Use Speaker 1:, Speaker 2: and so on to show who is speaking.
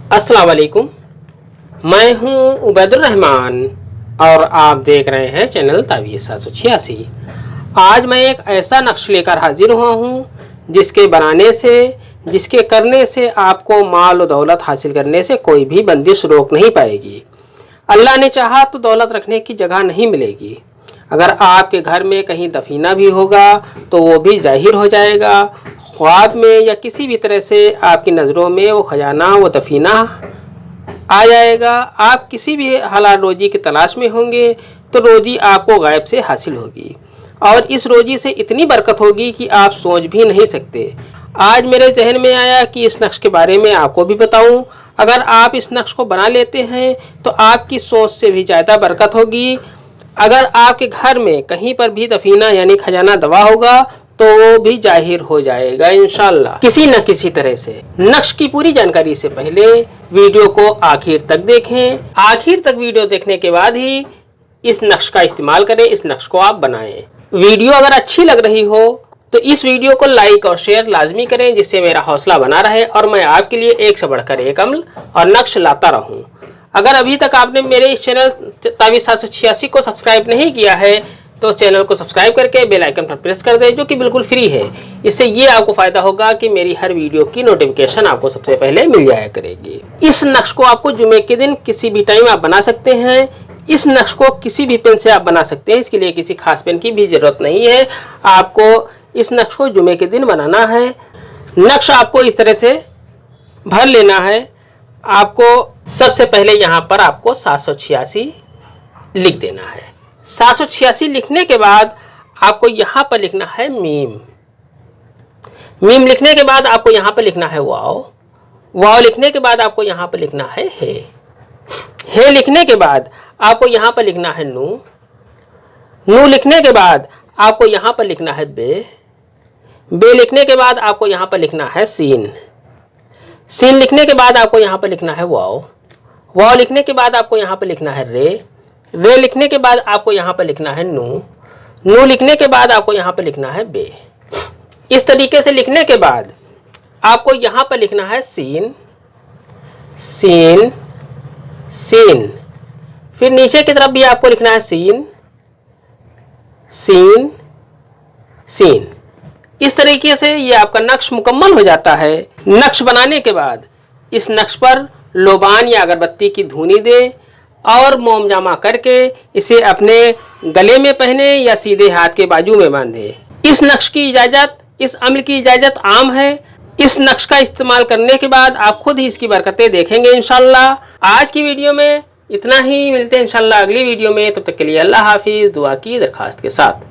Speaker 1: अस्सलाम वालेकुम। मैं हूं उबैदुर रहमान और आप देख रहे हैं चैनल तावीज़ 786। आज मैं एक ऐसा नक्श लेकर हाजिर हुआ हूं जिसके बनाने से, जिसके करने से आपको माल और दौलत हासिल करने से कोई भी बंदिश रोक नहीं पाएगी। अल्लाह ने चाहा तो दौलत रखने की जगह नहीं मिलेगी। अगर आपके घर में कहीं दफीना भी होगा तो वो भी जाहिर हो जाएगा। ख्वाब में या किसी भी तरह से आपकी नज़रों में वो खजाना, वो दफीना आ जाएगा। आप किसी भी हलाल रोजी की तलाश में होंगे तो रोजी आपको गायब से हासिल होगी और इस रोजी से इतनी बरकत होगी कि आप सोच भी नहीं सकते। आज मेरे जहन में आया कि इस नक्श के बारे में आपको भी बताऊं। अगर आप इस नक्श को बना लेते हैं तो आपकी सोच से भी ज़्यादा बरकत होगी। अगर आपके घर में कहीं पर भी दफीना यानी खजाना दवा होगा तो वो भी जाहिर हो जाएगा इंशाल्लाह किसी न किसी तरह से। नक्श की पूरी जानकारी से पहले वीडियो को आखिर तक देखें। आखिर तक वीडियो देखने के बाद ही इस नक्श का इस्तेमाल करें, इस नक्श को आप बनाएं। वीडियो अगर अच्छी लग रही हो तो इस वीडियो को लाइक और शेयर लाजमी करें, जिससे मेरा हौसला बना रहे और मैं आपके लिए एक से बढ़कर एक अमल और नक्श लाता रहूं। अगर अभी तक आपने मेरे इस चैनल तावीज़ 786 को सब्सक्राइब नहीं किया है तो चैनल को सब्सक्राइब करके बेल आइकन पर प्रेस कर दें, जो कि बिल्कुल फ्री है। इससे ये आपको फ़ायदा होगा कि मेरी हर वीडियो की नोटिफिकेशन आपको सबसे पहले मिल जाया करेगी। इस नक्श को आपको जुमे के दिन किसी भी टाइम आप बना सकते हैं। इस नक्श को किसी भी पेन से आप बना सकते हैं, इसके लिए किसी खास पेन की भी ज़रूरत नहीं है। आपको इस नक्श को जुमे के दिन बनाना है। नक्श आपको इस तरह से भर लेना है। आपको सबसे पहले यहाँ पर आपको 786 लिख देना है। 786 लिखने के बाद आपको यहाँ पर लिखना है मीम। मीम लिखने के बाद आपको यहाँ पर लिखना है वाव। वाव लिखने के बाद आपको यहाँ पर लिखना है हे। हे लिखने के बाद आपको यहाँ पर लिखना है नू। नू लिखने के बाद आपको यहाँ पर लिखना है बे। बे लिखने के बाद आपको यहाँ पर लिखना है सीन। सीन लिखने के बाद आपको यहाँ पर लिखना है वाव। वाव लिखने के बाद आपको यहाँ पर लिखना है रे। रे लिखने के बाद आपको यहाँ पर लिखना है नू। नू लिखने के बाद आपको यहाँ पर लिखना है बे। इस तरीके से लिखने के बाद आपको यहाँ पर लिखना है सीन, सीन, सीन। फिर नीचे की तरफ भी आपको लिखना है सीन, सीन, सीन। इस तरीके से ये आपका नक्श मुकम्मल हो जाता है। नक्श बनाने के बाद इस नक्श पर लोबान या अगरबत्ती की धूनी दे और मोम जामा करके इसे अपने गले में पहने या सीधे हाथ के बाजू में बांधे। इस नक्श की इजाज़त, इस अमल की इजाज़त आम है। इस नक्श का इस्तेमाल करने के बाद आप खुद ही इसकी बरकतें देखेंगे इंशाल्लाह। आज की वीडियो में इतना ही। मिलते हैं इंशाल्लाह अगली वीडियो में। तब तक के लिए अल्लाह हाफिज़, दुआ की दरखास्त के साथ।